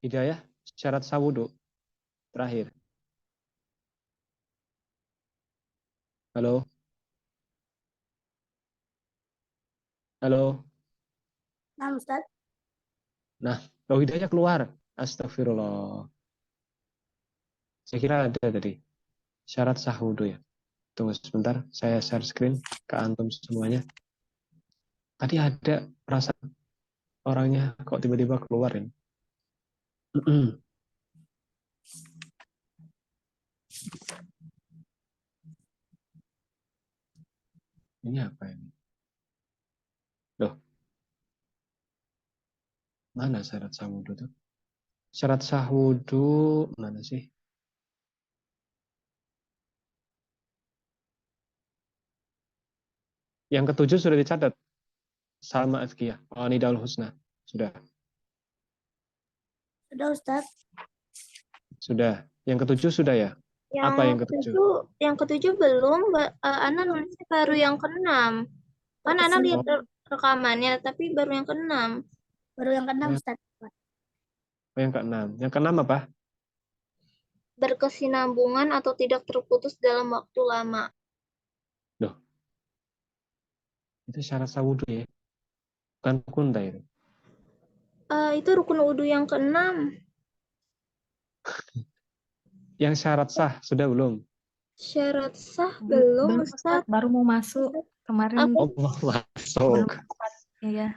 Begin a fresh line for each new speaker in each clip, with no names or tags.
Hidayah, syarat sah wudu terakhir. Halo? Halo?
Nah, Ustaz.
Nah, kalau Hidayah keluar. Astagfirullah. Saya kira ada tadi. Syarat sah wudu ya. Tunggu sebentar, saya share screen ke antum semuanya. Tadi ada perasaan orangnya kok tiba-tiba keluar ini. Ini apa ini? Loh, mana syarat sah wudu tuh? Syarat sah wudu mana sih? Yang ketujuh sudah dicatat. Salma Azkiyah. Oh, Nidaul Husna. Sudah.
Sudah, Ustaz.
Sudah. Yang ketujuh sudah ya? Apa yang ketujuh?
Yang ketujuh belum, Ana nulisnya baru yang keenam. Kan Ana lihat rekamannya, tapi baru yang keenam. Baru yang keenam, Ustaz.
Oh, yang keenam. Yang keenam apa?
Berkesinambungan atau tidak terputus dalam waktu lama.
Loh, itu syarat sah wudu ya? Bukan rukun dah itu.
Itu rukun wudhu yang keenam.
Yang syarat sah sudah belum?
Syarat sah belum, Ustaz.
Baru mau masuk kemarin.
Oh, masuk.
Iya.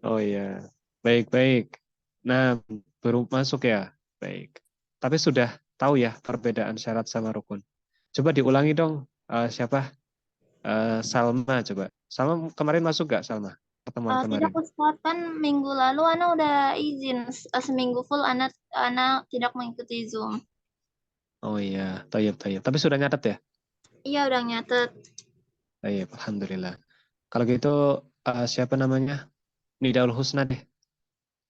Oh iya. Baik-baik. Nah, baru masuk ya? Baik. Tapi sudah tahu ya perbedaan syarat sama rukun. Coba diulangi dong. Siapa? Salma coba. Salma kemarin masuk gak Salma? Pertemuan
Tidak,
kemarin.
Ustaz. Kan minggu lalu Ana udah izin. Seminggu full Ana tidak mengikuti Zoom.
Oh iya, tayyib, tayyib. Tapi sudah nyatet ya?
Iya, udah nyatet.
Tayyib, alhamdulillah. Kalau gitu siapa namanya? Nidaul Husna deh.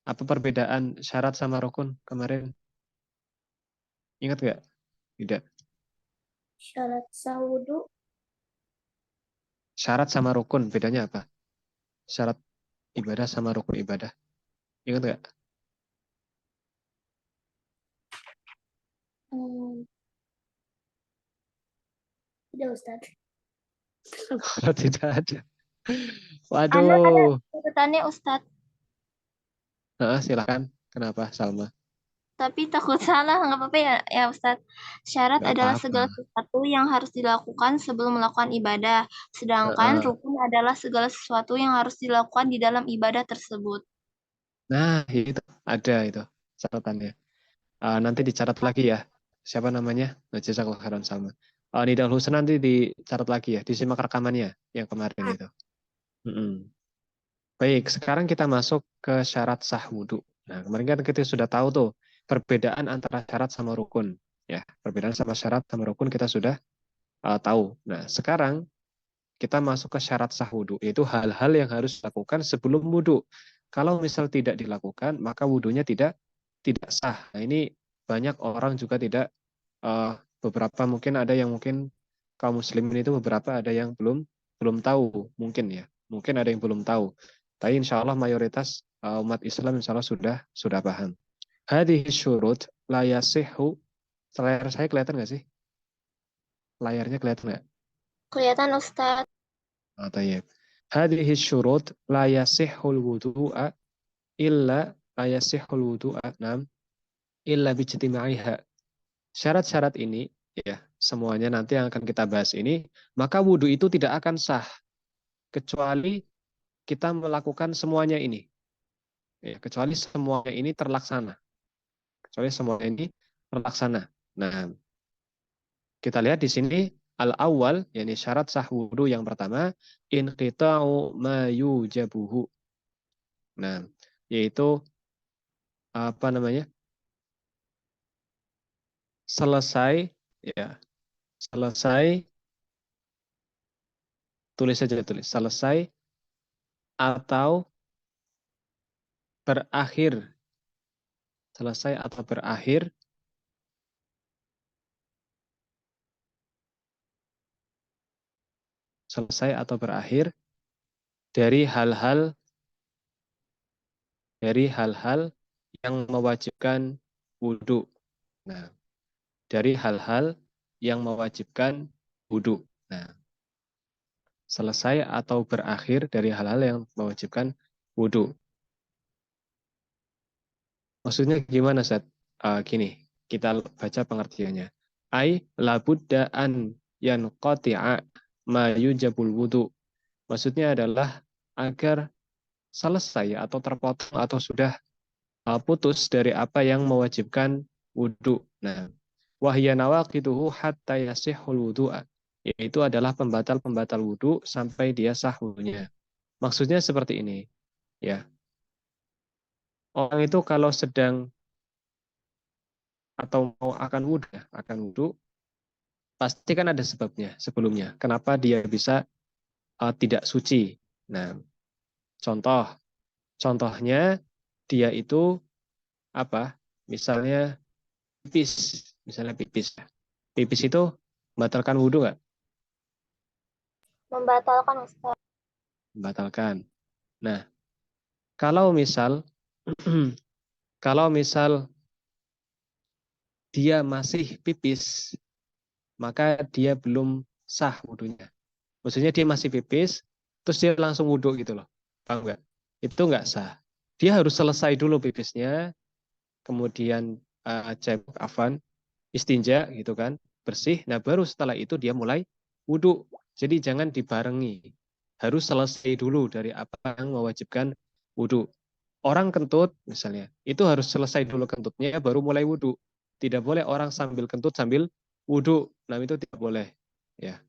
Apa perbedaan syarat sama rukun kemarin? Ingat gak? Tidak.
Syarat sah wudhu.
Syarat sama rukun bedanya apa? Syarat ibadah sama rukun ibadah. Ingat gak?
Tidak, Ustaz.
Tidak ada.
Ana ada
Waduh.
catatannya, Ustaz.
Silakan. Kenapa Salma?
Tapi takut salah, nggak apa-apa ya Ustaz. Syarat
Gak
adalah
apa-apa.
segala sesuatu yang harus dilakukan sebelum melakukan ibadah. Sedangkan
Heeh.
rukun adalah segala sesuatu yang harus dilakukan di dalam ibadah tersebut.
Nah, itu ada itu catatannya. Nanti dicatat lagi ya. Siapa namanya? Nah, jazakallahu khairan Salma. Nidaul Husna nanti dicatat lagi ya. Disimak rekamannya yang kemarin itu. Mm-mm. Baik, sekarang kita masuk ke syarat sah wudhu. Nah, kemarin kan kita sudah tahu tuh perbedaan antara syarat sama rukun. Ya, perbedaan sama syarat sama rukun kita sudah tahu. Nah, sekarang kita masuk ke syarat sah wudhu, yaitu hal-hal yang harus dilakukan sebelum wudhu. Kalau misal tidak dilakukan, maka wudhunya tidak sah. Nah, ini banyak orang juga tidak, beberapa mungkin ada yang mungkin kaum muslimin itu beberapa ada yang belum belum tahu mungkin ya. Mungkin ada yang belum tahu. Tapi insya Allah mayoritas umat Islam insya Allah sudah paham. Hadhihi syurut la yasihhu. Layar saya kelihatan nggak sih? Layarnya kelihatan nggak?
Kelihatan Ustaz.
Tayyib. Hadhihi syurut la yasihhul wudu'a illa la yasihhul wudu'a nam illa bijtima'iha. Syarat-syarat ini ya, semuanya nanti yang akan kita bahas ini, maka wudhu itu tidak akan sah kecuali kita melakukan semuanya ini. Ya, kecuali semuanya ini terlaksana. Kecuali semuanya ini terlaksana. Nah, kita lihat di sini al-awwal, yakni syarat sah wudhu yang pertama, inqita'u ma yujabuhu. Nah, yaitu apa namanya? Selesai ya, selesai tulis saja tulis selesai atau berakhir. Selesai atau berakhir selesai atau berakhir dari hal-hal yang mewajibkan wudhu. Nah, dari hal-hal yang mewajibkan wudhu. Nah, selesai atau berakhir dari hal-hal yang mewajibkan wudhu. Maksudnya gimana, Ustaz? Gini, kita baca pengertiannya. Ai labudda an yanqati'a ma yujabul wudhu. Maksudnya adalah agar selesai atau terpotong atau sudah putus dari apa yang mewajibkan wudhu. Nah, wahya nawaqituhu hatta yasihul wudhu'a. Yaitu adalah pembatal-pembatal wudhu sampai dia sah wudhunya. Maksudnya seperti ini, ya. Orang itu kalau sedang atau mau akan wudhu, pasti kan ada sebabnya sebelumnya. Kenapa dia bisa tidak suci? Nah, contohnya dia itu apa? Misalnya pipis. Pipis itu membatalkan wudhu nggak?
Membatalkan Ustaz.
Membatalkan. Nah, kalau misal kalau misal dia masih pipis, maka dia belum sah wudhunya. Maksudnya dia masih pipis, terus dia langsung wudhu gitu loh. Paham nggak? Itu nggak sah. Dia harus selesai dulu pipisnya, kemudian cebok afan, istinja gitu kan, bersih. Nah baru setelah itu dia mulai wudhu. Jadi jangan dibarengi. Harus selesai dulu dari apa yang mewajibkan wudhu. Orang kentut misalnya, itu harus selesai dulu kentutnya baru mulai wudhu. Tidak boleh orang sambil kentut sambil wudhu. Nah itu tidak boleh. Ya,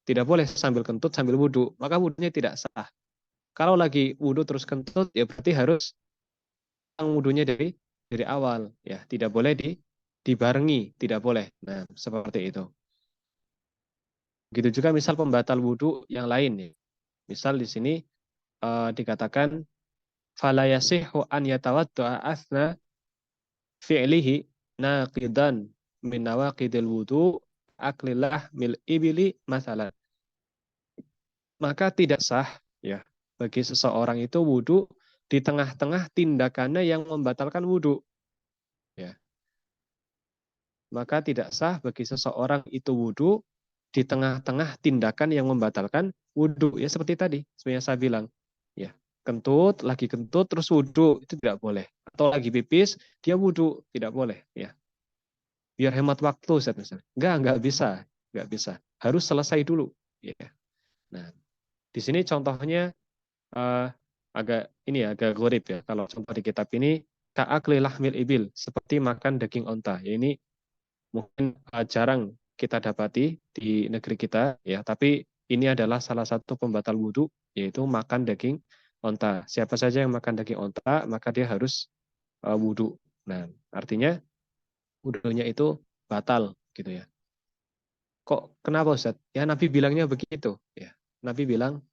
tidak boleh sambil kentut sambil wudhu. Maka wudhunya tidak sah. Kalau lagi wudhu terus kentut, ya berarti harus wudhunya dari awal. Ya, tidak boleh dibarengi, tidak boleh. Nah, seperti itu. Begitu juga misal pembatal wudhu yang lain. Ya. Misal di sini dikatakan fala yasihhu an yatawadda'a athna fi'lihi naqidan min nawaqidil wudu aklilah mil ibili masalah. Maka tidak sah ya bagi seseorang itu wudhu di tengah-tengah tindakannya yang membatalkan wudhu. Ya. Maka tidak sah bagi seseorang itu wudhu di tengah-tengah tindakan yang membatalkan wudhu. Ya seperti tadi, sebenarnya saya bilang. Ya, lagi kentut, terus wudhu, itu tidak boleh. Atau lagi pipis, dia wudhu, tidak boleh. Ya, biar hemat waktu, Ustaz, misalnya. Enggak bisa. Enggak bisa. Harus selesai dulu. Ya. Nah, di sini contohnya agak gorib ya. Kalau contoh di kitab ini, ka'akli lahmil ibil, seperti makan daging onta. Ya, ini mungkin jarang kita dapati di negeri kita ya, tapi ini adalah salah satu pembatal wudhu, yaitu makan daging onta. Siapa saja yang makan daging onta maka dia harus wudhu. Nah, artinya wudhunya itu batal gitu ya. Kok kenapa Ustaz? Ya Nabi bilangnya begitu ya. Nabi bilang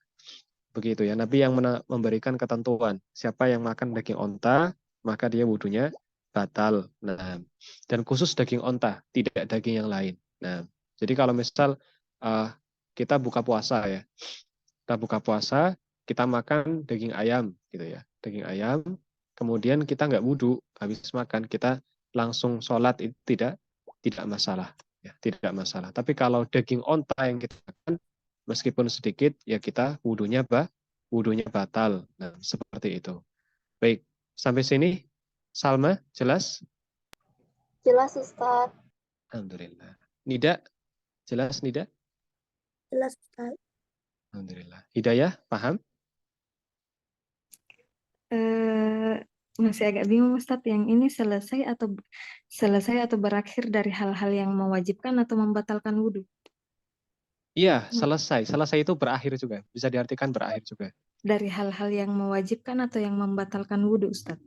begitu ya. Nabi yang memberikan ketentuan. Siapa yang makan daging onta maka dia wudhunya batal. Nah, dan khusus daging onta, tidak daging yang lain. Nah, jadi kalau misal uh, kita buka puasa ya, kita buka puasa, kita makan daging ayam gitu ya, daging ayam, kemudian kita nggak wudhu, habis makan kita langsung sholat itu tidak masalah, ya, tidak masalah. Tapi kalau daging onta yang kita makan, meskipun sedikit, ya kita wudhunya batal. Nah, seperti itu. Baik, sampai sini Salma, jelas?
Jelas Ustaz.
Alhamdulillah. Nida, jelas Nida?
Jelas Ustaz.
Alhamdulillah. Hidayah, paham?
Eh, masih agak bingung Ustadz, yang ini selesai atau berakhir dari hal-hal yang mewajibkan atau membatalkan wudhu.
Iya, selesai. Selesai itu berakhir juga. Bisa diartikan berakhir juga.
Dari hal-hal yang mewajibkan atau yang membatalkan wudhu, Ustadz.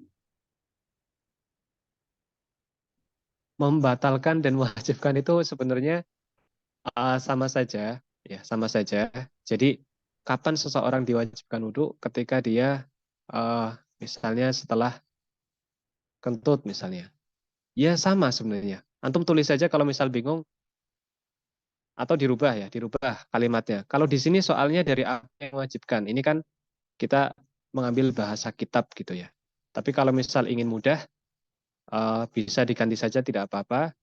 Membatalkan dan mewajibkan itu sebenarnya sama saja. Ya, sama saja. Jadi, kapan seseorang diwajibkan wudhu? Ketika dia misalnya setelah kentut misalnya. Ya, sama sebenarnya. Antum tulis saja kalau misal bingung, atau dirubah kalimatnya. Kalau di sini soalnya dari apa yang mewajibkan. Ini kan kita mengambil bahasa kitab gitu ya. Tapi kalau misal ingin mudah, bisa diganti saja tidak apa-apa.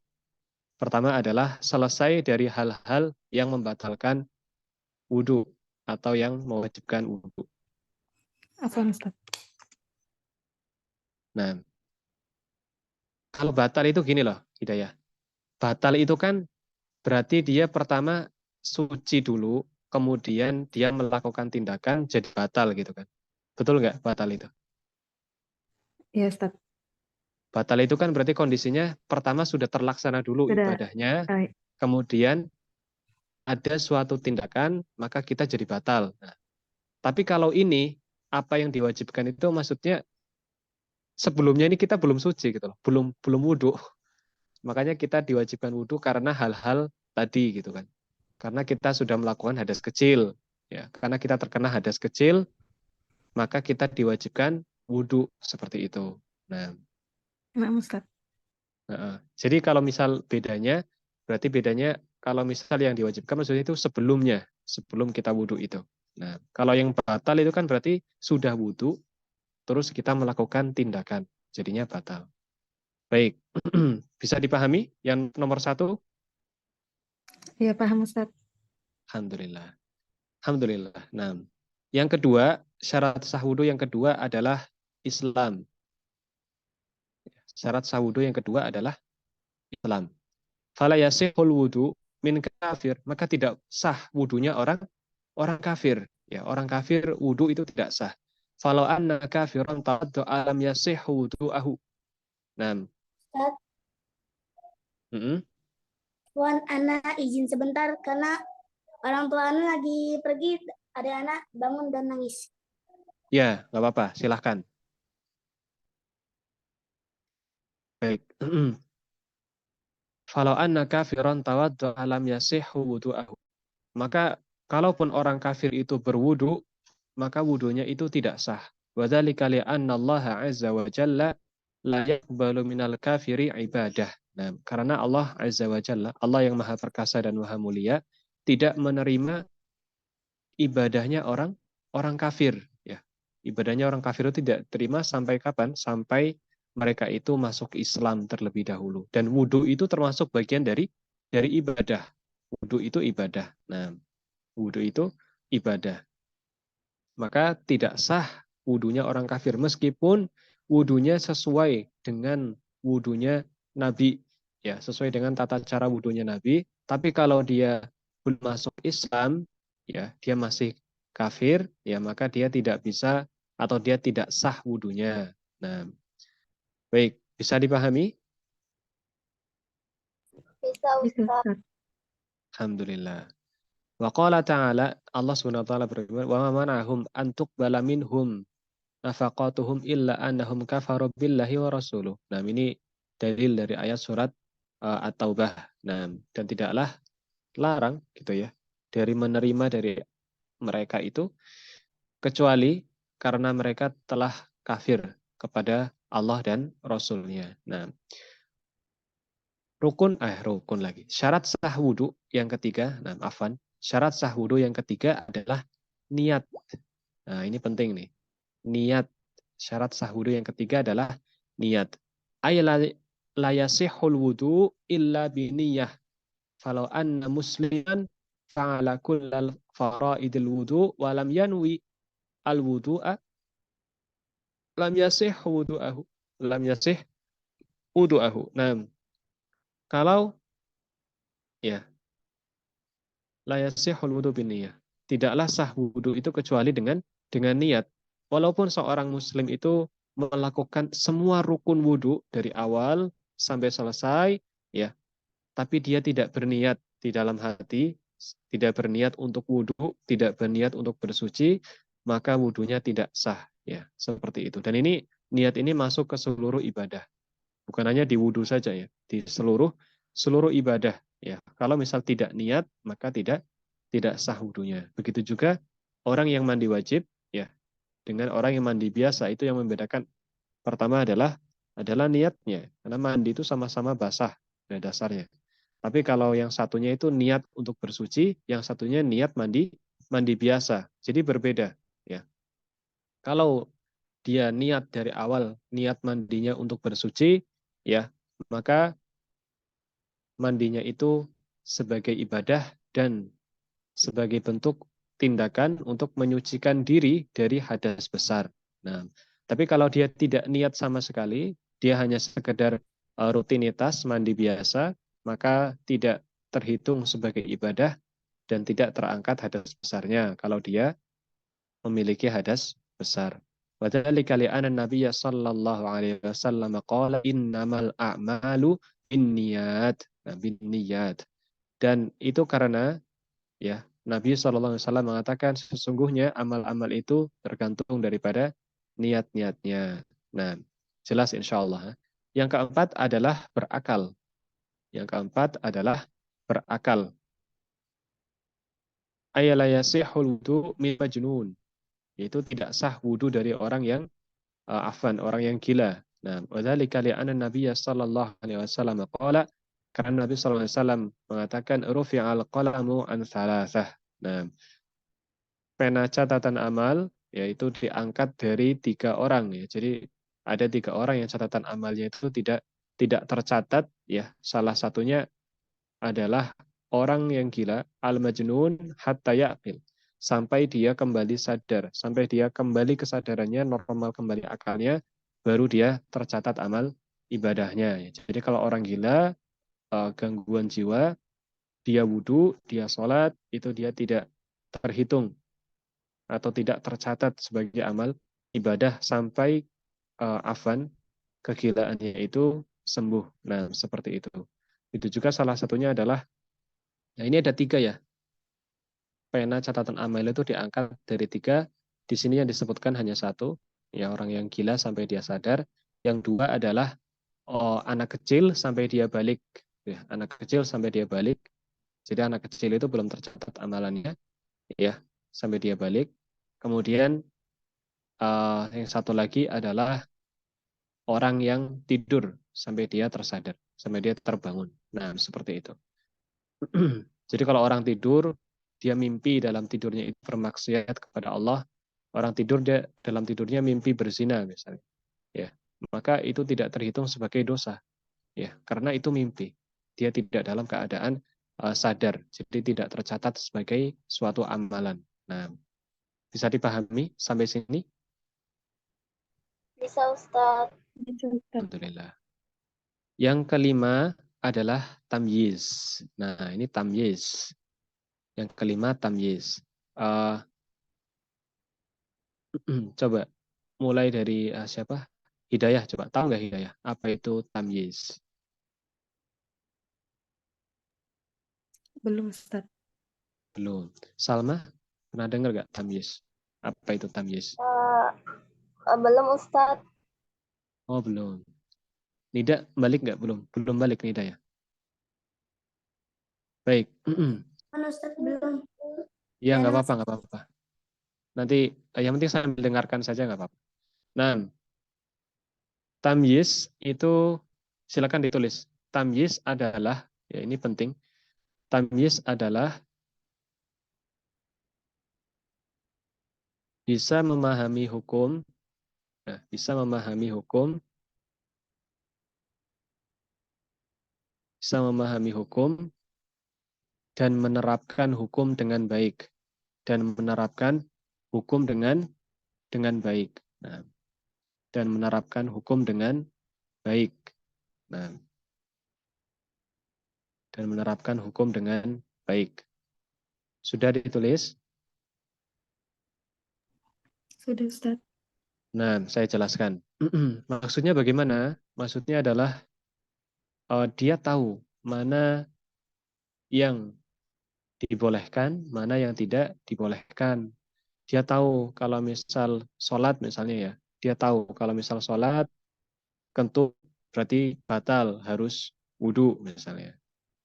Pertama adalah selesai dari hal-hal yang membatalkan wudhu atau yang mewajibkan wudhu.
Afwan Ustaz.
Nah, kalau batal itu gini loh, Hidayah. Batal itu kan berarti dia pertama suci dulu, kemudian dia melakukan tindakan jadi batal gitu kan. Betul nggak batal itu?
Ya Ustaz.
Batal itu kan berarti kondisinya pertama sudah terlaksana dulu
Sudah.
ibadahnya,
eh,
kemudian ada suatu tindakan, maka kita jadi batal. Nah, tapi kalau ini, apa yang diwajibkan itu maksudnya sebelumnya ini kita belum suci gitu loh, belum wudhu. Makanya kita diwajibkan wudhu karena hal-hal tadi gitu kan. Karena kita sudah melakukan hadas kecil, ya. Karena kita terkena hadas kecil, maka kita diwajibkan wudhu seperti itu. Nah,
Ustaz.
jadi kalau misal bedanya, berarti bedanya kalau misal yang diwajibkan maksudnya itu sebelumnya, sebelum kita wudhu itu. Nah, kalau yang batal itu kan berarti sudah wudhu, terus kita melakukan tindakan, jadinya batal. Baik, bisa dipahami yang nomor 1?
Ya paham Ustaz.
Alhamdulillah. Alhamdulillah. Nah, yang kedua, syarat sah wudhu yang kedua adalah Islam. Syarat sah wudhu yang kedua adalah Islam. Fala yasihul wudhu min kafir, maka tidak sah wudhunya orang kafir. Ya, orang kafir wudhu itu tidak sah. Falau anna kafiran ta'addu alam yasihu wudhu'ahu. Nah,
Ustaz, Wan, Ana izin sebentar karena orang tua Ana lagi pergi, ada anak bangun dan nangis.
ya, nggak apa-apa, silahkan. Baik. Falau anna kafiran tawaddu alam yasihu wudhu'ahu. Maka kalaupun orang kafir itu berwudu, maka wudunya itu tidak sah. Wadzalika li'anna Allah azza wa jalla la yaqbalu minal kafiri ibadah. Nah, karena Allah azza wa jalla, Allah yang maha perkasa dan maha mulia, tidak menerima ibadahnya orang kafir. Ya, ibadahnya orang kafir itu tidak terima sampai kapan? Sampai mereka itu masuk Islam terlebih dahulu. Dan wudu itu termasuk bagian dari ibadah. Wudu itu ibadah. Nah, wudu itu ibadah. Maka tidak sah wudunya orang kafir meskipun wudunya sesuai dengan wudunya Nabi, ya, sesuai dengan tata cara wudunya Nabi. Tapi kalau dia belum masuk Islam, ya, dia masih kafir, ya, maka dia tidak bisa atau dia tidak sah wudunya. Nah, baik, bisa dipahami?
Bisa,
Bisa
Ustaz.
Ustaz.
Alhamdulillah. Wa qala ta'ala, Allah SWT berfirman, wa ma mana'ahum an tuqbala minhum nafaqatuhum illa annahum kafaru billahi wa rasuluh. Nah, ini dalil dari ayat surat At-Taubah. Nah, dan tidaklah larang gitu ya dari menerima dari mereka itu kecuali karena mereka telah kafir kepada Allah dan Rasulnya. Nah, rukun lagi. Syarat sah wudhu yang ketiga, nah afwan, syarat sah wudhu yang ketiga adalah niat. Nah, ini penting nih. Niat. Syarat sah wudhu yang ketiga adalah niat. Ay la yasihul wudhu illa biniyah. Falau anna musliman fa'ala kullal faraidil wudhu wa lam yanwi al wudhu'a lam yasih wudhu'ahu. Lam yasih wudhu'ahu. Nah, kalau ya la yasihul wudhu biniyah. Tidaklah sah wudhu itu kecuali dengan niat. Walaupun seorang muslim itu melakukan semua rukun wudhu dari awal sampai selesai, ya, tapi dia tidak berniat di dalam hati, tidak berniat untuk wudhu, tidak berniat untuk bersuci, maka wudhunya tidak sah, ya, seperti itu. Dan ini niat ini masuk ke seluruh ibadah, bukan hanya di wudhu saja ya, di seluruh ibadah, ya. Kalau misal tidak niat, maka tidak sah wudhunya. Begitu juga orang yang mandi wajib, ya, dengan orang yang mandi biasa, itu yang membedakan. Pertama adalah niatnya, karena mandi itu sama-sama basah pada dasarnya. Tapi kalau yang satunya itu niat untuk bersuci, yang satunya niat mandi biasa. Jadi berbeda, ya. Kalau dia niat dari awal niat mandinya untuk bersuci, ya, maka mandinya itu sebagai ibadah dan sebagai bentuk tindakan untuk menyucikan diri dari hadas besar. Nah, tapi kalau dia tidak niat sama sekali, dia hanya sekedar rutinitas mandi biasa, maka tidak terhitung sebagai ibadah dan tidak terangkat hadas besarnya kalau dia memiliki hadas besar. Wadzalika li'anna Nabiy sallallahu alaihi wasallam qala innamal a'malu binniyat. Nah, binniyat. Dan itu karena ya Nabi SAW mengatakan sesungguhnya amal-amal itu tergantung daripada niat-niatnya. Nah, jelas insya Allah. Yang keempat adalah berakal. Yang keempat adalah berakal. Ayala yasihul wudu min majnun. Yaitu tidak sah wudu dari orang yang afan, orang yang gila. Nah, wadzalika li'anna Nabiy sallallahu alaihi wasallam qala, karena Nabi sallallahu alaihi wasallam mengatakan rufi'al qalamu an thalathah. Nah, pena catatan amal yaitu diangkat dari 3 orang ya. Jadi ada 3 orang yang catatan amalnya itu tidak tercatat ya. Salah satunya adalah orang yang gila, al-majnun hatta ya'qil. Sampai dia kembali sadar, sampai dia kembali kesadarannya, normal kembali akalnya, baru dia tercatat amal ibadahnya. Jadi kalau orang gila, gangguan jiwa, dia wudhu, dia sholat, itu dia tidak terhitung atau tidak tercatat sebagai amal ibadah sampai afan kegilaannya itu sembuh. Nah, seperti itu. Itu juga salah satunya adalah, nah ini ada 3 ya. Pena catatan amal itu diangkat dari 3. Di sini yang disebutkan hanya 1, ya orang yang gila sampai dia sadar. Yang 2 adalah anak kecil sampai dia balik. Ya, anak kecil sampai dia balik. Jadi anak kecil itu belum tercatat amalannya, ya sampai dia balik. Kemudian yang satu lagi adalah orang yang tidur sampai dia tersadar, sampai dia terbangun. Nah, seperti itu. Jadi kalau orang tidur, dia mimpi dalam tidurnya itu bermaksiat kepada Allah, orang tidur dia dalam tidurnya mimpi berzina misalnya, ya, maka itu tidak terhitung sebagai dosa, ya, karena itu mimpi. Dia tidak dalam keadaan sadar, jadi tidak tercatat sebagai suatu amalan. Nah, bisa dipahami sampai sini?
Bisa Ustaz.
Alhamdulillah. Yang kelima adalah tamyiz. Nah, ini tamyiz. Yang kelima tamyiz. Coba mulai dari siapa? Hidayah. Coba tahu nggak Hidayah? Apa itu tamyiz?
Belum, Ustaz.
Belum. Salma, pernah dengar nggak tamyiz? Apa itu tamyiz?
Belum Ustaz.
Oh, belum. Nida balik nggak? Belum. Belum balik Nida ya. Baik.
Kan Ustaz belum.
Ya, nggak apa-apa, nggak apa-apa. Nanti yang penting sambil dengarkan saja nggak apa-apa. Nah, tamyiz itu silakan ditulis. Tamyiz adalah, ya ini penting. Tamyiz adalah bisa memahami hukum, nah, bisa memahami hukum, bisa memahami hukum dan menerapkan hukum dengan baik, dan menerapkan hukum dengan baik. Nah, dan menerapkan hukum dengan baik. Nah, dan menerapkan hukum dengan baik. Sudah ditulis?
Sudah, Ustaz.
Nah, saya jelaskan. Maksudnya bagaimana? Maksudnya adalah dia tahu mana yang dibolehkan, mana yang tidak dibolehkan. Dia tahu kalau misal sholat misalnya ya, dia tahu kalau misal sholat kentut berarti batal, harus wudhu misalnya.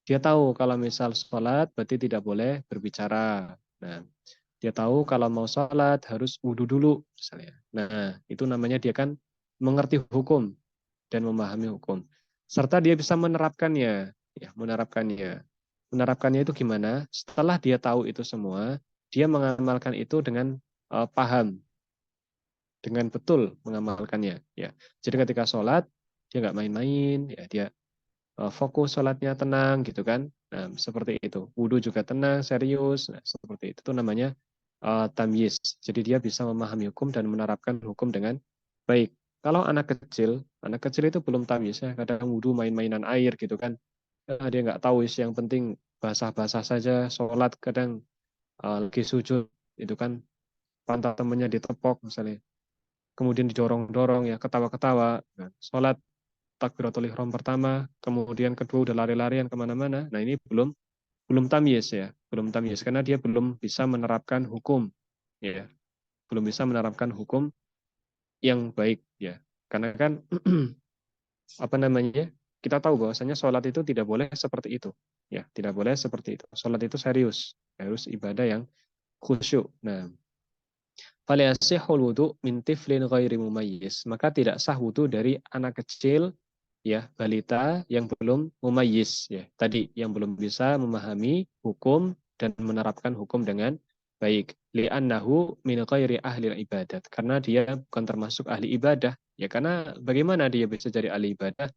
Dia tahu kalau misal sholat berarti tidak boleh berbicara. Nah, dia tahu kalau mau sholat harus wudhu dulu misalnya. Nah, itu namanya dia kan mengerti hukum dan memahami hukum. Serta dia bisa menerapkannya, ya, menerapkannya. Menerapkannya itu gimana? Setelah dia tahu itu semua, dia mengamalkan itu dengan paham, dengan betul mengamalkannya. Ya, jadi ketika sholat dia nggak main-main, ya dia fokus sholatnya tenang gitu kan. Nah, seperti itu. Wudhu juga tenang, serius. Nah, seperti itu. Itu namanya tamyiz. Jadi dia bisa memahami hukum dan menerapkan hukum dengan baik. Kalau anak kecil itu belum tamyiz ya. Kadang wudhu main-mainan air gitu kan. Dia nggak tahu yang penting basah-basah saja. Sholat kadang lagi sujud itu kan pantat temennya ditepok misalnya. Kemudian didorong-dorong ya, ketawa-ketawa. Nah, sholat takbiratul ihram pertama, kemudian kedua udah lari-larian kemana-mana. Nah ini belum tamyiz ya, belum tamyiz karena dia belum bisa menerapkan hukum, ya, belum bisa menerapkan hukum yang baik ya. Karena kan apa namanya? Kita tahu bahwasanya sholat itu tidak boleh seperti itu, ya, tidak boleh seperti itu. Sholat itu serius, harus ibadah yang khusyuk. Nah, falyasihul wudu min tiflin ghairi mumayyiz. Maka tidak sah wudu dari anak kecil ya, balita yang belum mumayyiz ya. Tadi yang belum bisa memahami hukum dan menerapkan hukum dengan baik. Li'annahu min ghairi ahli ibadat. Karena dia bukan termasuk ahli ibadah. Ya karena bagaimana dia bisa jadi ahli ibadah?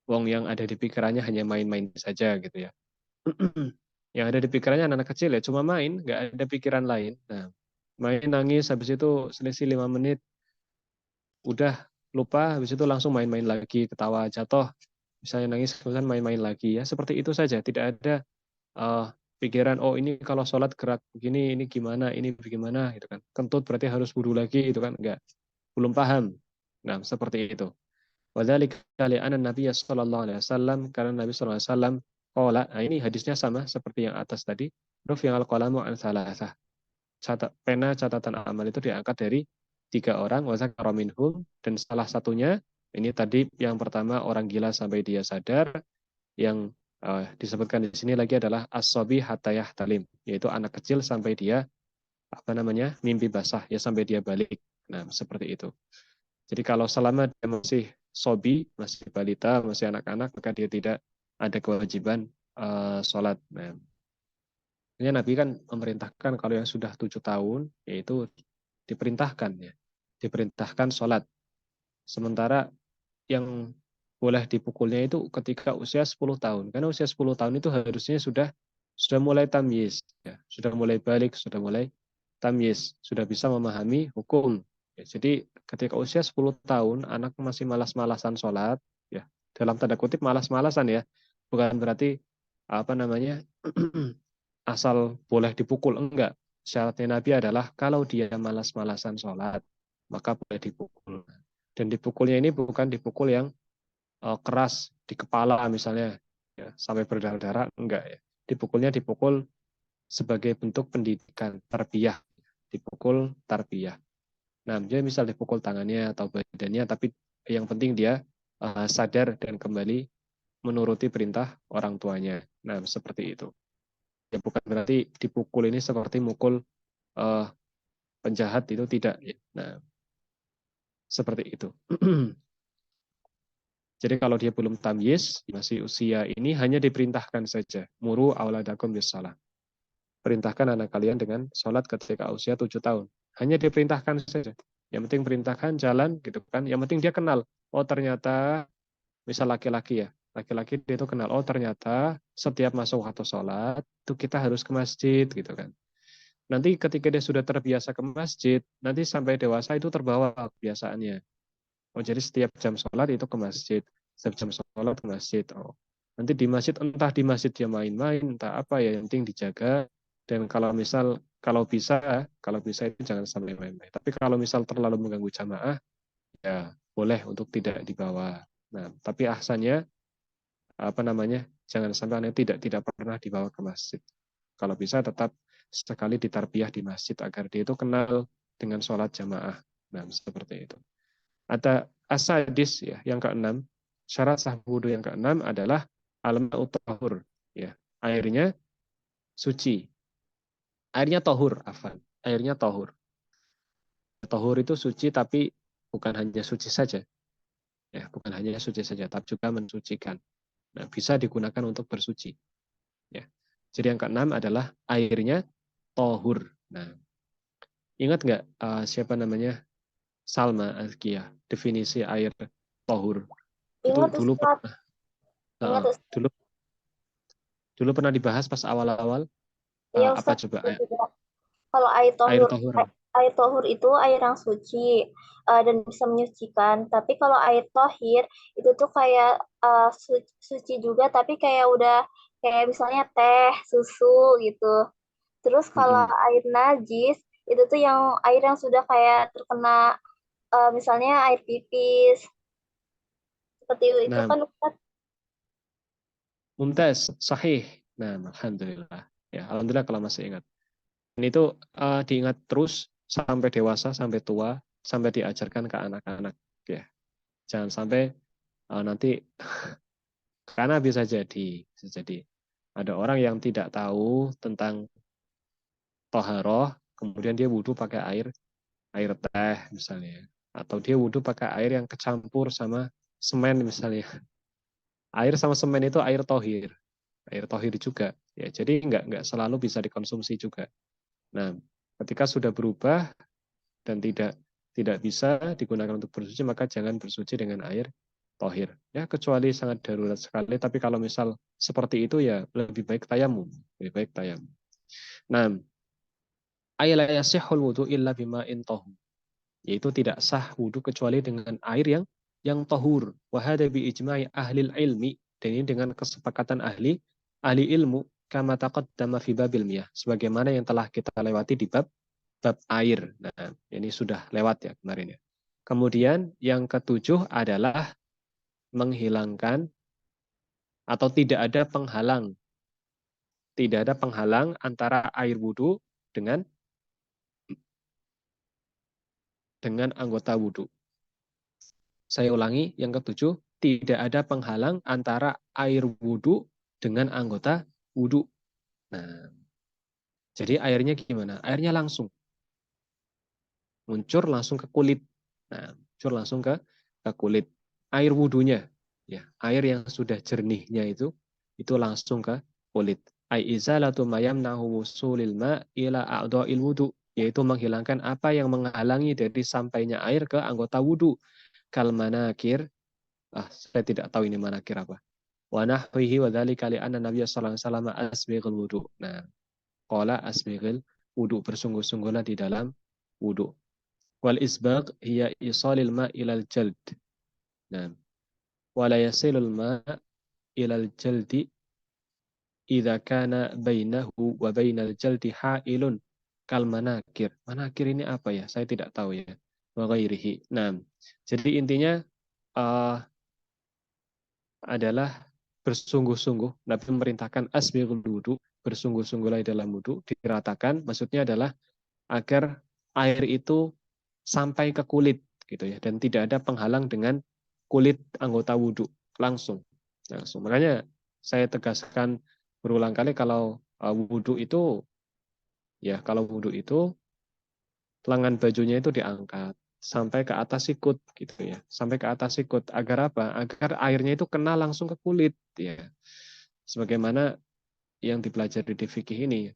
Wong yang ada di pikirannya hanya main-main saja gitu ya. Yang ada di pikirannya anak kecil ya cuma main, nggak ada pikiran lain. Nah, main nangis habis itu selisih 5 menit udah lupa, habis itu langsung main-main lagi, ketawa jatuh, misalnya nangis kemudian main-main lagi ya, seperti itu saja, tidak ada uh, pikiran oh ini kalau sholat gerak begini, ini gimana, ini bagaimana gitu kan, kentut berarti harus wudhu lagi gitu kan, enggak, belum paham. Nah seperti itu. Wadzalika li'anna Nabi sallallahu alaihi wasallam, karena Nabi sallallahu alaihi wasallam qala, nah ini hadisnya sama seperti yang atas tadi, rufi'al qalamu an salasah, pena catatan amal itu diangkat dari 3 orang, wazakara minhum, dan salah satunya ini tadi yang pertama orang gila sampai dia sadar, yang disebutkan di sini lagi adalah as-sabi hatta yahtalim, yaitu anak kecil sampai dia apa namanya mimpi basah ya, sampai dia balik. Nah seperti itu. Jadi kalau selama dia masih sobi, masih balita, masih anak-anak, maka dia tidak ada kewajiban sholat. Nah, ini Nabi kan memerintahkan kalau yang sudah 7 tahun, yaitu diperintahkan ya, diperintahkan sholat. Sementara yang boleh dipukulnya itu ketika usia 10 tahun. Karena usia 10 tahun itu harusnya sudah mulai tamyiz, ya, sudah mulai balik, sudah mulai tamyiz, sudah bisa memahami hukum. Ya, jadi ketika usia 10 tahun anak masih malas-malasan sholat, ya, dalam tanda kutip malas-malasan ya, bukan berarti apa namanya asal boleh dipukul, enggak. Syaratnya Nabi adalah kalau dia malas-malasan sholat, maka boleh dipukul. Dan dipukulnya ini bukan dipukul yang keras di kepala misalnya, ya, sampai berdarah-darah, enggak ya. Dipukul sebagai bentuk pendidikan, tarbiyah. Dipukul tarbiyah. Nah, dia misal dipukul tangannya atau badannya, tapi yang penting dia sadar dan kembali menuruti perintah orang tuanya. Nah, seperti itu. Ya bukan berarti dipukul ini seperti mukul penjahat, itu tidak. Nah, seperti itu. Jadi kalau dia belum tamyiz, masih usia ini hanya diperintahkan saja. Muru auladakum bisalah. Perintahkan anak kalian dengan sholat ketika usia 7 tahun. Hanya diperintahkan saja. Yang penting perintahkan jalan gitu kan. Yang penting dia kenal. Oh ternyata, misal laki-laki ya. Laki-laki dia itu kenal. Oh ternyata setiap masuk waktu sholat, itu kita harus ke masjid gitu kan. Nanti ketika dia sudah terbiasa ke masjid, nanti sampai dewasa itu terbawa kebiasaannya. Oh, jadi setiap jam sholat itu ke masjid. Setiap jam sholat ke masjid. Oh, nanti di masjid, entah di masjid dia main-main, entah apa ya, yang penting dijaga. Dan kalau bisa itu jangan sampai main-main. Tapi kalau misal terlalu mengganggu jamaah, ya boleh untuk tidak dibawa. Nah, tapi ahsannya apa namanya, jangan sampai anak tidak pernah dibawa ke masjid. Kalau bisa tetap sekali ditarbiyah di masjid agar dia itu kenal dengan sholat jamaah. Nah, seperti itu. Ada asadis ya, yang keenam, syarat sah wudhu yang keenam adalah al-ma'u tahur, ya. Airnya suci. Airnya tohur, afan. Airnya tohur. Tohur itu suci tapi bukan hanya suci saja. Ya, bukan hanya suci saja, tapi juga mensucikan. Nah, bisa digunakan untuk bersuci. Ya. Jadi yang keenam adalah airnya tohur. Nah, ingat nggak siapa namanya? Salma Azkiyah, definisi air tohur. Itu
Ingat
dulu
Ustaz,
pernah,
ingat Ustaz.
dulu dulu pernah dibahas pas awal-awal.
Iya
Apa
Ustaz,
coba
itu juga. Kalau air
air
tohur,
tahur?
air tohur itu air yang suci dan bisa menyucikan. Tapi kalau air tohir itu tuh kayak suci juga, tapi kayak udah kayak misalnya teh, susu gitu. Terus kalau
Mm-mm.
air najis itu tuh air yang sudah kayak terkena misalnya air pipis seperti itu
Nah,
kan Ustaz.
mumtaz, sahih. Nah, alhamdulillah. Ya, alhamdulillah kalau masih ingat. Dan itu diingat terus sampai dewasa, sampai tua, sampai diajarkan ke anak-anak. Ya, jangan sampai nanti karena bisa jadi ada orang yang tidak tahu tentang toharoh, kemudian dia wudhu pakai air teh misalnya, atau dia wudhu pakai air yang kecampur sama semen misalnya. Air sama semen itu air tohir juga. Ya, jadi nggak selalu bisa dikonsumsi juga. Nah, ketika sudah berubah dan tidak bisa digunakan untuk bersuci, maka jangan bersuci dengan air tohir. Ya, kecuali sangat darurat sekali. Tapi kalau misal seperti itu ya lebih baik tayamum. Lebih baik tayamum. Nah, la yasihul wudu illa bima'in tahur. Yaitu tidak sah wudu kecuali dengan air yang tahur. Wa hadza bi ijma'i ahli ilmi, dan ini dengan kesepakatan ahli ilmu, kama taqaddama fi babil miyah, sebagaimana yang telah kita lewati di bab air. Nah, ini sudah lewat ya kemarin ya. Kemudian yang ketujuh adalah menghilangkan atau tidak ada penghalang antara air wudhu dengan anggota wudhu. Saya ulangi, yang ketujuh, tidak ada penghalang antara air wudhu dengan anggota wudhu. Nah, jadi airnya gimana? Airnya langsung muncur langsung ke kulit. Nah, muncur langsung ke kulit. Air wudhunya, ya, air yang sudah jernihnya itu langsung ke kulit. Ai izalatu ma yamna'u wusulil ma ila a'dha'il wudu, yaitu menghilangkan apa yang menghalangi dari sampainya air ke anggota wudhu. Kal manakir, saya tidak tahu ini manakir apa. Wa nahwihi wa dzalika li anna Nabiy sallallahu alaihi wasallam asbighul wudu. Nah, qala asbighul wudu, bersungguh-sungguhlah di dalam wudu. Wal isbagh hiya isalil ma ilal jald. Nah, wala yasilul ma ilal jaldi idza kana bainahu wa bainal jaldi hailun kal manakir. Manakir ini apa ya? Saya tidak tahu ya. Wa ghairihi. Nah, jadi intinya uh, adalah bersungguh-sungguh. Nabi memerintahkan asbighul wudu, bersungguh-sungguhlah dalam wudu, diratakan. Maksudnya adalah agar air itu sampai ke kulit gitu ya, dan tidak ada penghalang dengan kulit anggota wudhu langsung. Makanya saya tegaskan berulang kali kalau wudhu itu ya, kalau wudhu itu lengan bajunya itu diangkat sampai ke atas sikut gitu ya, sampai ke atas sikut, agar apa? Agar airnya itu kena langsung ke kulit ya, sebagaimana yang dipelajari di fikih ini.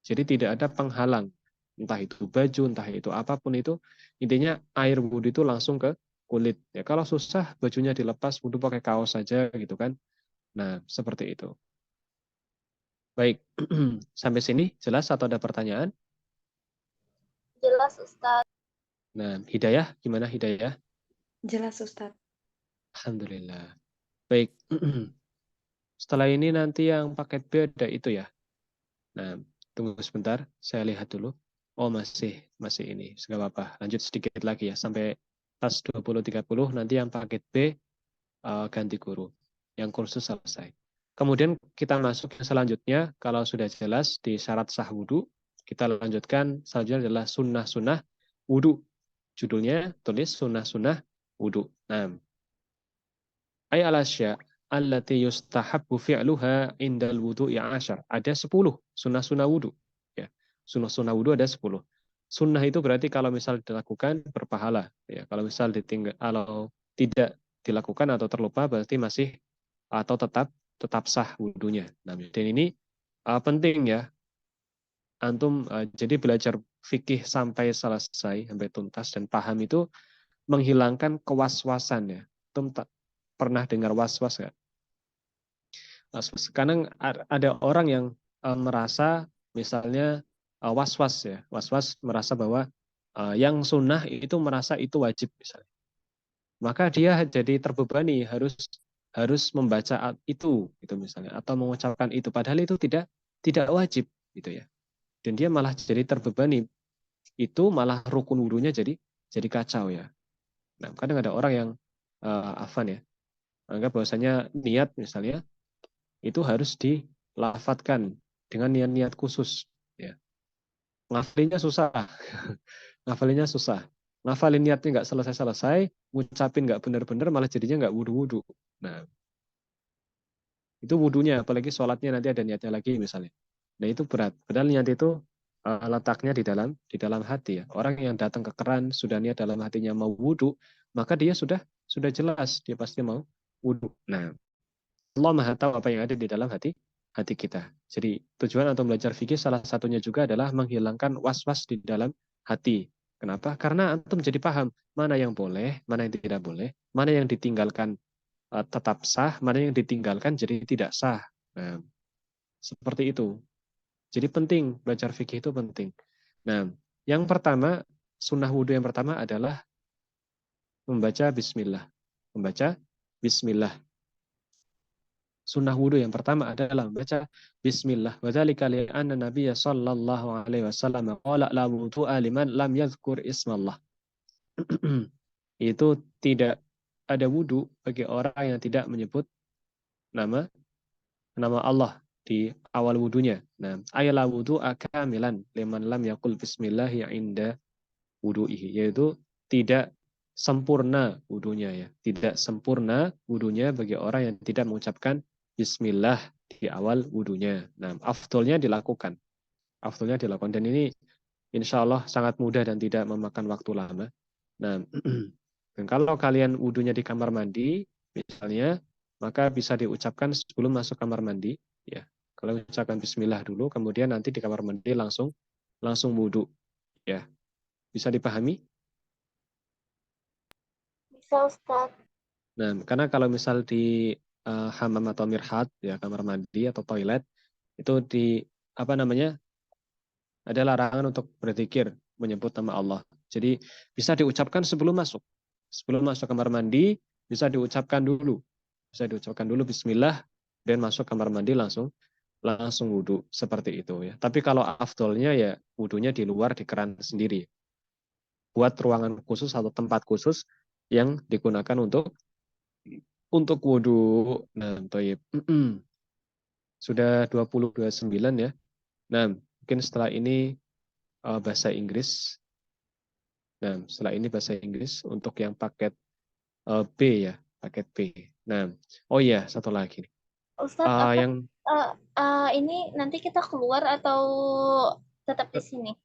Jadi tidak ada penghalang, entah itu baju, entah itu apapun itu, intinya air wudhu itu langsung ke kulit. Ya, kalau susah bajunya dilepas, wudhu pakai kaos saja gitu kan. Nah, seperti itu. Baik, sampai sini jelas atau ada pertanyaan?
Jelas Ustaz.
Nah, Hidayah, gimana Hidayah?
Jelas Ustadz.
Alhamdulillah. Baik, setelah ini nanti yang paket B ada itu ya. Nah, tunggu sebentar, saya lihat dulu. Oh, masih ini. Enggak apa-apa. Lanjut sedikit lagi ya sampai tas 20-30, nanti yang paket B ganti guru. Yang kursus selesai. Kemudian kita masuk ke selanjutnya, kalau sudah jelas di syarat sah wudhu, kita lanjutkan. Selanjutnya adalah sunnah-sunnah wudhu. Judulnya tulis sunnah-sunnah wudhu. Nah, ay alasya allati yustahabbu fi'luha indal wudu'i 'ashar. Ada 10 sunnah-sunnah wudu. Ya. Sunnah-sunnah wudu ada 10. Sunnah itu berarti kalau misal dilakukan berpahala. Ya. Kalau misal kalau tidak dilakukan atau terlupa berarti masih atau tetap sah wudunya. Nah, dan ini penting ya. Antum jadi belajar fikih sampai selesai, sampai tuntas dan paham itu menghilangkan kewaswasan ya. Antum pernah dengar was-was nggak? Was-was. Kadang ada orang yang merasa misalnya was-was ya, was-was merasa bahwa yang sunnah itu merasa itu wajib misalnya. Maka dia jadi terbebani harus membaca itu misalnya atau mengucapkan itu padahal itu tidak wajib gitu ya. Dan dia malah jadi terbebani. Itu malah rukun wudunya jadi kacau ya. Nah, kadang ada orang yang afan ya, anggap bahwasanya niat misalnya itu harus dilafatkan dengan niat-niat khusus ya. Ngafalinnya susah. Ngafalinnya susah. Ngafalin niatnya nggak selesai-selesai, ngucapin nggak benar-benar, malah jadinya nggak wudu-wudu. Nah, itu wudunya, apalagi sholatnya nanti ada niatnya lagi misalnya. Nah, itu berat. Padahal niat itu letaknya di dalam hati ya. Orang yang datang ke keran sudah niat dalam hatinya mau wudu, maka dia sudah jelas dia pasti mau wudu. Nah, Allah Maha tahu apa yang ada di dalam hati kita. Jadi tujuan untuk belajar fikih salah satunya juga adalah menghilangkan was-was di dalam hati. Kenapa? Karena antum jadi paham mana yang boleh, mana yang tidak boleh, mana yang ditinggalkan tetap sah, mana yang ditinggalkan jadi tidak sah. Nah, seperti itu. Jadi penting, belajar fikih itu penting. Nah, yang pertama, sunnah wudhu yang pertama adalah membaca bismillah. Membaca bismillah. Sunnah wudhu yang pertama adalah membaca bismillah. Wa dzalika li anna Nabiy sallallahu alaihi wasallam qala la wudu'a liman lam yadhkur ismallah. Itu tidak ada wudhu bagi orang yang tidak menyebut nama Allah di awal wudhunya. Nah, ayala wudhu akamilan liman lam yaqul bismillahi inda wudhu'ihi, yaitu tidak sempurna wudhunya ya. Tidak sempurna wudhunya bagi orang yang tidak mengucapkan bismillah di awal wudhunya. Nah, afdolnya dilakukan. Afdolnya dilakukan. Dan ini insya Allah sangat mudah dan tidak memakan waktu lama. Nah, dan kalau kalian wudhunya di kamar mandi, misalnya, maka bisa diucapkan sebelum masuk kamar mandi. Ya, kalau ucapkan bismillah dulu, kemudian nanti di kamar mandi langsung wudhu. Ya, bisa dipahami?
Bisa, Ustadz.
Nah, karena kalau misal di hammam atau mirhat, ya kamar mandi atau toilet, itu ada larangan untuk berzikir menyebut nama Allah. Jadi bisa diucapkan sebelum masuk. Sebelum masuk kamar mandi bisa diucapkan dulu. Bisa diucapkan dulu bismillah dan masuk kamar mandi langsung wudhu seperti itu ya. Tapi kalau afdolnya ya wudhunya di luar di keran sendiri. Buat ruangan khusus atau tempat khusus yang digunakan untuk wudhu. Nah, toib. Sudah 29 ya. Nah, mungkin setelah ini bahasa Inggris. Nah, setelah ini bahasa Inggris untuk yang paket B ya, paket B. Nah, oh iya, satu lagi nih.
Ustadz,
Yang
ini nanti kita keluar atau tetap di sini?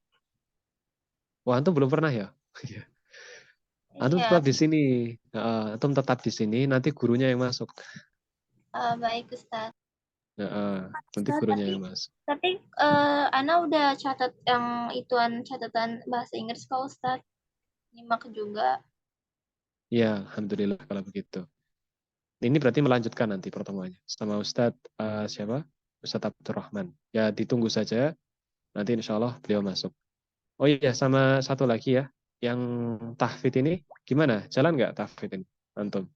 wah, antum belum pernah ya? Antum
Iya,
tetap di sini. Antum tetap di sini, nanti gurunya yang masuk.
baik Ustadz.
Nanti gurunya yang masuk.
Tapi Ana udah catat yang ituan catatan bahasa Inggris kok Ustadz. Nyimak juga.
Ya, alhamdulillah kalau begitu. Ini berarti melanjutkan nanti pertemuannya sama Ustadz siapa? Ustadz Abdurrahman. Ya, ditunggu saja. Nanti insya Allah beliau masuk. Oh iya, sama satu lagi ya. Yang tahfidz ini gimana? Jalan nggak tahfidz ini? Antum?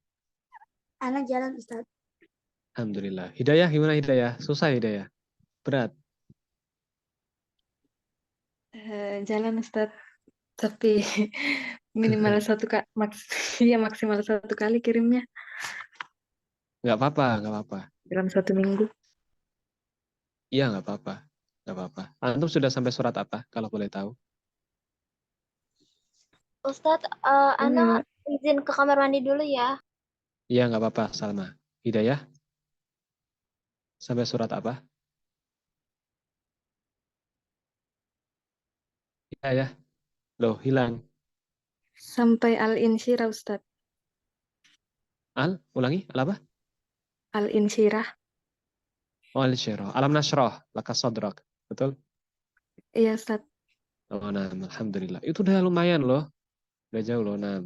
Anak jalan Ustaz.
Alhamdulillah. Hidayah gimana Hidayah? Susah Hidayah? Berat?
Jalan Ustadz, tapi minimal maksimal 1 kali kirimnya
Nggak apa-apa, nggak apa-apa.
dalam 1 minggu.
Iya, nggak apa-apa. Nggak apa-apa. Antum sudah sampai surat apa, kalau boleh tahu?
Ustadz, Ana izin ke kamar mandi dulu ya.
Iya, nggak apa-apa, Salma. Hidayah? Sampai surat apa? Hidayah? Loh, hilang.
Sampai Al-Insyirah Ustadz.
Ulangi, apa?
Al-Insyirah.
Oh, al-syirah. Alam nasyrah, laka sadrak. Betul?
Iya Ustadz.
Oh, nah, alhamdulillah. Itu udah lumayan loh. Udah jauh loh, nah.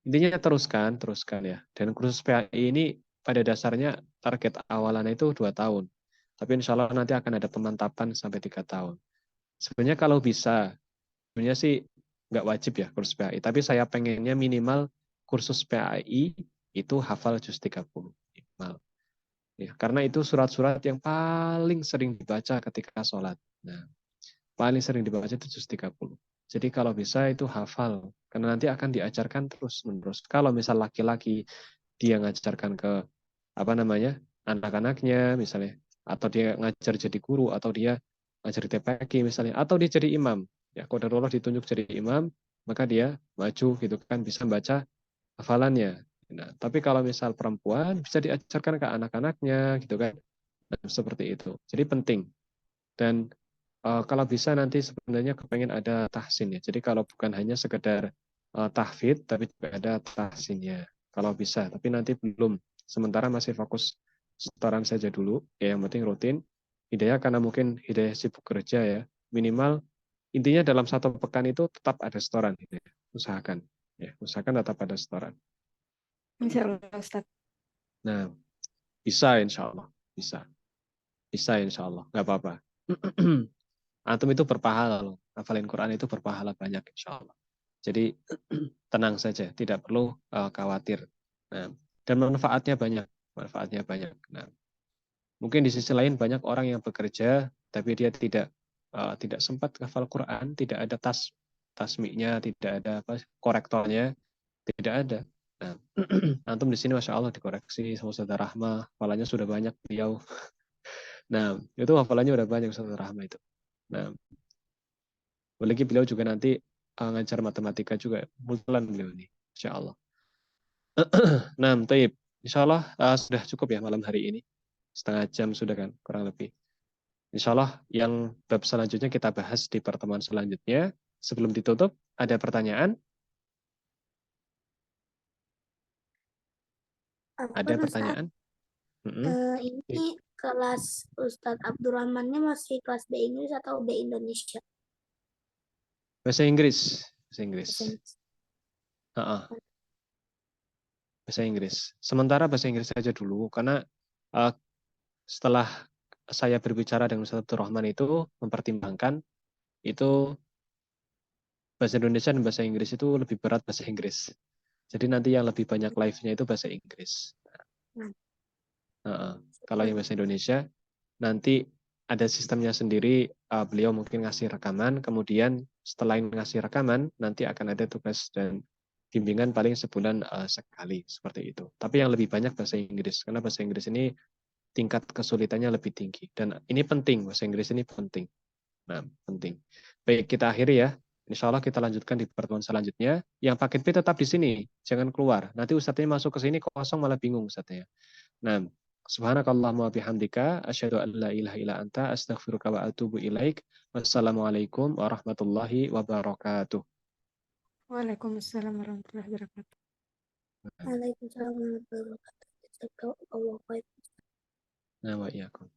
Intinya teruskan ya. Dan kursus PAI ini pada dasarnya target awalannya itu 2 tahun. Tapi insya Allah nanti akan ada pemantapan sampai 3 tahun. Sebenarnya kalau bisa, sebenarnya sih nggak wajib ya kursus PAI. Tapi saya pengennya minimal kursus PAI itu hafal juz 30. Minimal. Ya, karena itu surat-surat yang paling sering dibaca ketika sholat. Nah, paling sering dibaca itu juz 30. Jadi kalau bisa itu hafal. Karena nanti akan diajarkan terus-menerus. Kalau misal laki-laki, dia ngajarkan ke apa namanya anak-anaknya misalnya, atau dia ngajar jadi guru, atau dia ngajar di TPQ misalnya, atau dia jadi imam. Ya, qadarullah ditunjuk jadi imam, maka dia maju gitu kan, bisa baca hafalannya. Nah, tapi kalau misal perempuan bisa diajarkan ke anak-anaknya gitu kan. Nah, seperti itu. Jadi penting. Dan kalau bisa nanti sebenarnya kepengen ada tahsin ya. Jadi kalau bukan hanya sekedar tahfidz, tapi juga ada tahsinnya. Kalau bisa, tapi nanti belum. Sementara masih fokus setoran saja dulu. Ya, yang penting rutin. Hidayah karena mungkin Hidayah sibuk kerja ya. Minimal intinya dalam 1 pekan itu tetap ada setoran. Ya. Usahakan. Ya, usahakan tetap ada setoran.
Insya Allah Ustaz.
Nah, bisa insya Allah. Bisa. Bisa insya Allah. Nggak apa-apa. Antum itu berpahala loh. Hafalin Quran itu berpahala banyak insya Allah. Jadi tenang saja, tidak perlu khawatir. Nah, dan manfaatnya banyak, manfaatnya banyak. Nah, mungkin di sisi lain banyak orang yang bekerja, tapi dia tidak sempat hafal Quran, tidak ada tasmiknya, tidak ada apa korektornya, tidak ada. Nah, antum di sini masya Allah dikoreksi sama Saudara Rahma, hafalannya sudah banyak beliau. Nah, itu hafalannya udah banyak Saudara Rahma itu. Nah, apalagi beliau juga nanti ngajar matematika juga, multilan beliau ini, insya Allah. Nah, taib. Insya Allah sudah cukup ya malam hari ini. 1/2 jam sudah kan, kurang lebih. Insya Allah yang bab selanjutnya kita bahas di pertemuan selanjutnya. Sebelum ditutup, ada pertanyaan? Ada
Ustaz,
pertanyaan?
ini kelas Ustadz Abdurrahmannya masih kelas B Inggris atau B Indonesia?
Bahasa Inggris. Bahasa Inggris.
Bahasa
Bahasa Inggris. Sementara bahasa Inggris saja dulu, karena setelah saya berbicara dengan Ustadz Abdurrahman itu mempertimbangkan itu bahasa Indonesia dan bahasa Inggris itu lebih berat bahasa Inggris. Jadi nanti yang lebih banyak live-nya itu bahasa Inggris. Kalau yang bahasa Indonesia nanti ada sistemnya sendiri. Beliau mungkin ngasih rekaman, kemudian setelah ngasih rekaman nanti akan ada tugas dan bimbingan paling sebulan sekali seperti itu. Tapi yang lebih banyak bahasa Inggris karena bahasa Inggris ini tingkat kesulitannya lebih tinggi dan ini penting, bahasa Inggris ini penting. Nah, penting. Baik, kita akhiri ya. Insya Allah kita lanjutkan di pertemuan selanjutnya. Yang paket B tetap di sini, jangan keluar. Nanti Ustadznya masuk ke sini kosong malah bingung Ustadznya. Nah, subhanakallahumma bihamdika asyhadu an la ilaha illa anta astaghfiruka wa atubu ilaik. Wassalamualaikum warahmatullahi wabarakatuh.
Waalaikumsalam warahmatullahi wabarakatuh.
Waalaikumsalam warahmatullahi wabarakatuh.
Nah, wa iyyakum.